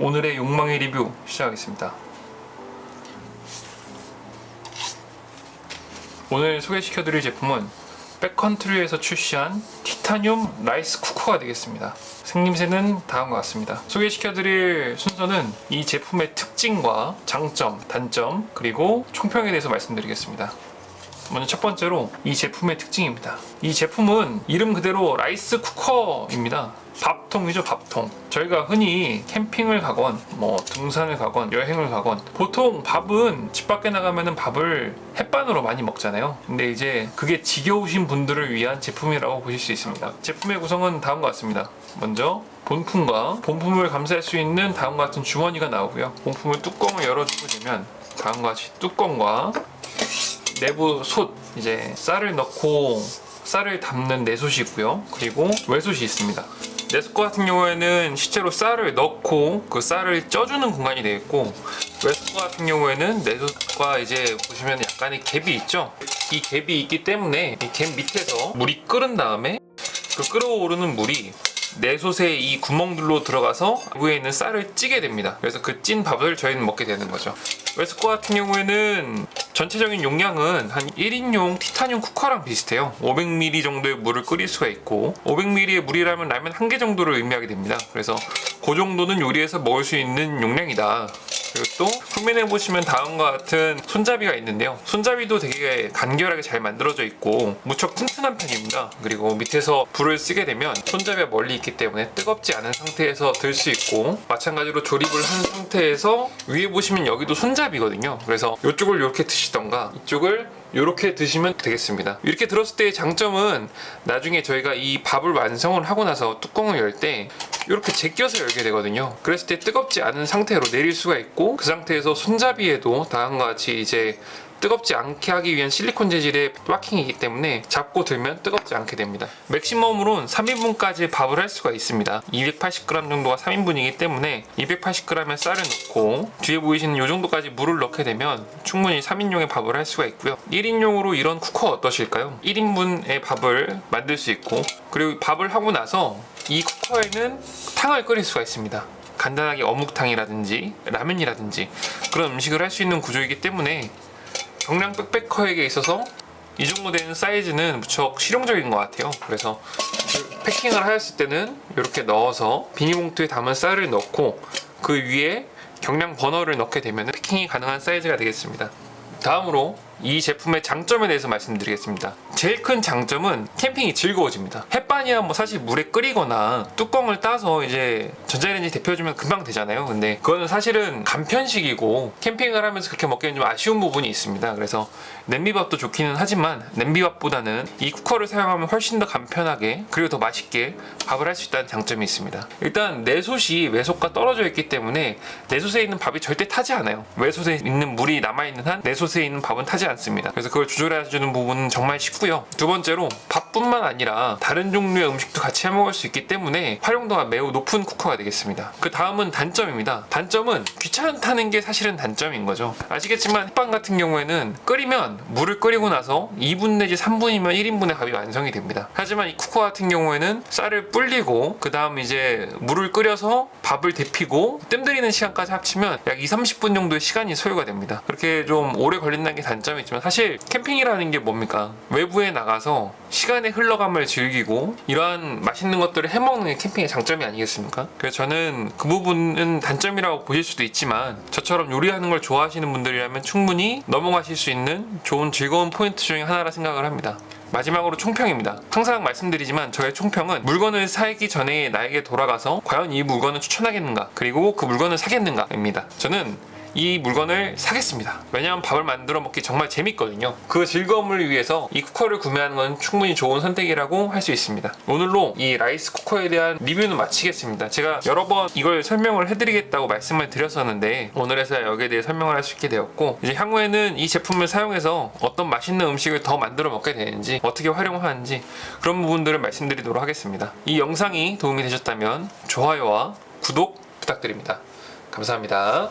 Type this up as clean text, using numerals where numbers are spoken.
오늘의 욕망의 리뷰 시작하겠습니다. 오늘 소개시켜드릴 제품은 백컨트리에서 출시한 티타늄 라이스 쿠커가 되겠습니다. 생김새는 다음과 같습니다. 소개시켜드릴 순서는 이 제품의 특징과 장점, 단점, 그리고 총평에 대해서 말씀드리겠습니다. 먼저 첫 번째로 이 제품의 특징입니다. 이 제품은 이름 그대로 라이스 쿠커입니다. 밥통이죠, 밥통. 저희가 흔히 캠핑을 가건 등산을 가건 여행을 가건 보통 밥은 집 밖에 나가면 밥을 햇반으로 많이 먹잖아요. 근데 이제 그게 지겨우신 분들을 위한 제품이라고 보실 수 있습니다. 제품의 구성은 다음과 같습니다. 먼저 본품과 본품을 감쌀 수 있는 다음과 같은 주머니가 나오고요. 본품을 뚜껑을 열어주게 되면 다음과 같이 뚜껑과 내부 솥, 이제 쌀을 넣고 쌀을 담는 내솥이고요. 그리고 외솥이 있습니다. 내솥 같은 경우에는 실제로 쌀을 넣고 그 쌀을 쪄주는 공간이 되어 있고, 외솥 같은 경우에는 내솥과 이제 보시면 약간의 갭이 있죠. 이 갭이 있기 때문에 이 갭 밑에서 물이 끓은 다음에 그 끓어오르는 물이 내솥의 이 구멍들로 들어가서 위에 있는 쌀을 찌게 됩니다. 그래서 그 찐 밥을 저희는 먹게 되는 거죠. 외솥 같은 경우에는 전체적인 용량은 한 1인용 티타늄 쿠커랑 비슷해요. 500ml 정도의 물을 끓일 수가 있고, 500ml의 물이라면 라면 한 개 정도를 의미하게 됩니다. 그래서 그 정도는 요리해서 먹을 수 있는 용량이다. 그리고 또 후면에 보시면 다음과 같은 손잡이가 있는데요. 손잡이도 되게 간결하게 잘 만들어져 있고 무척 튼튼한 편입니다. 그리고 밑에서 불을 쓰게 되면 손잡이가 멀리 있기 때문에 뜨겁지 않은 상태에서 들 수 있고, 마찬가지로 조립을 한 상태에서 위에 보시면 여기도 손잡이거든요. 그래서 이쪽을 이렇게 드시던가 이쪽을 이렇게 드시면 되겠습니다. 이렇게 들었을 때의 장점은 나중에 저희가 이 밥을 완성을 하고 나서 뚜껑을 열 때 이렇게 제껴서 열게 되거든요. 그랬을 때 뜨겁지 않은 상태로 내릴 수가 있고, 그 상태에서 손잡이에도 다음과 같이 이제 뜨겁지 않게 하기 위한 실리콘 재질의 바킹이기 때문에 잡고 들면 뜨겁지 않게 됩니다. 맥시멈으로는 3인분까지 밥을 할 수가 있습니다. 280g 정도가 3인분이기 때문에 280g의 쌀을 넣고 뒤에 보이시는 이 정도까지 물을 넣게 되면 충분히 3인용의 밥을 할 수가 있고요. 1인용으로 이런 쿠커 어떠실까요? 1인분의 밥을 만들 수 있고, 그리고 밥을 하고 나서 이 쿠커에는 탕을 끓일 수가 있습니다. 간단하게 어묵탕이라든지 라면이라든지 그런 음식을 할 수 있는 구조이기 때문에 경량 백패커에게 있어서 이 정도 되는 사이즈는 무척 실용적인 것 같아요. 그래서 패킹을 하였을 때는 이렇게 넣어서 비닐봉투에 담은 쌀을 넣고 그 위에 경량 버너를 넣게 되면 패킹이 가능한 사이즈가 되겠습니다. 다음으로 이 제품의 장점에 대해서 말씀드리겠습니다. 제일 큰 장점은 캠핑이 즐거워집니다. 햇반이야 사실 물에 끓이거나 뚜껑을 따서 이제 전자레인지 데펴주면 금방 되잖아요. 근데 그거는 사실은 간편식이고 캠핑을 하면서 그렇게 먹기는 좀 아쉬운 부분이 있습니다. 그래서 냄비밥도 좋기는 하지만 냄비밥보다는 이 쿠커를 사용하면 훨씬 더 간편하게 그리고 더 맛있게 밥을 할 수 있다는 장점이 있습니다. 일단 내솥이 외솥과 떨어져 있기 때문에 내솥에 있는 밥이 절대 타지 않아요. 외솥에 있는 물이 남아있는 한 내솥에 있는 밥은 타지 않습니다. 그래서 그걸 조절해주는 부분은 정말 쉽고요. 두 번째로 밥뿐만 아니라 다른 종류의 음식도 같이 해먹을 수 있기 때문에 활용도가 매우 높은 쿠커가 되겠습니다. 그 다음은 단점입니다. 단점은 귀찮다는 게 사실은 단점인 거죠. 아시겠지만 햇반 같은 경우에는 끓이면 물을 끓이고 나서 2분 내지 3분이면 1인분의 밥이 완성이 됩니다. 하지만 이 쿠커 같은 경우에는 쌀을 불리고 그 다음 이제 물을 끓여서 밥을 데피고 뜸 들이는 시간까지 합치면 약 20-30분 정도의 시간이 소요가 됩니다. 그렇게 좀 오래 걸린다는 게 단점이 있지만 사실 캠핑이라는 게 뭡니까? 외부에 나가서 시간의 흘러감을 즐기고 이러한 맛있는 것들을 해먹는 게 캠핑의 장점이 아니겠습니까? 그래서 저는 그 부분은 단점이라고 보실 수도 있지만 저처럼 요리하는 걸 좋아하시는 분들이라면 충분히 넘어가실 수 있는 좋은 즐거운 포인트 중에 하나라 생각을 합니다. 마지막으로 총평입니다. 항상 말씀드리지만 저의 총평은 물건을 사기 전에 나에게 돌아가서 과연 이 물건을 추천하겠는가, 그리고 그 물건을 사겠는가 입니다. 저는 이 물건을 사겠습니다. 왜냐하면 밥을 만들어 먹기 정말 재밌거든요. 그 즐거움을 위해서 이 쿠커를 구매하는 건 충분히 좋은 선택이라고 할 수 있습니다. 오늘로 이 라이스 쿠커에 대한 리뷰는 마치겠습니다. 제가 여러 번 이걸 설명을 해드리겠다고 말씀을 드렸었는데 오늘에서야 여기에 대해 설명을 할 수 있게 되었고, 이제 향후에는 이 제품을 사용해서 어떤 맛있는 음식을 더 만들어 먹게 되는지, 어떻게 활용하는지 그런 부분들을 말씀드리도록 하겠습니다. 이 영상이 도움이 되셨다면 좋아요와 구독 부탁드립니다. 감사합니다.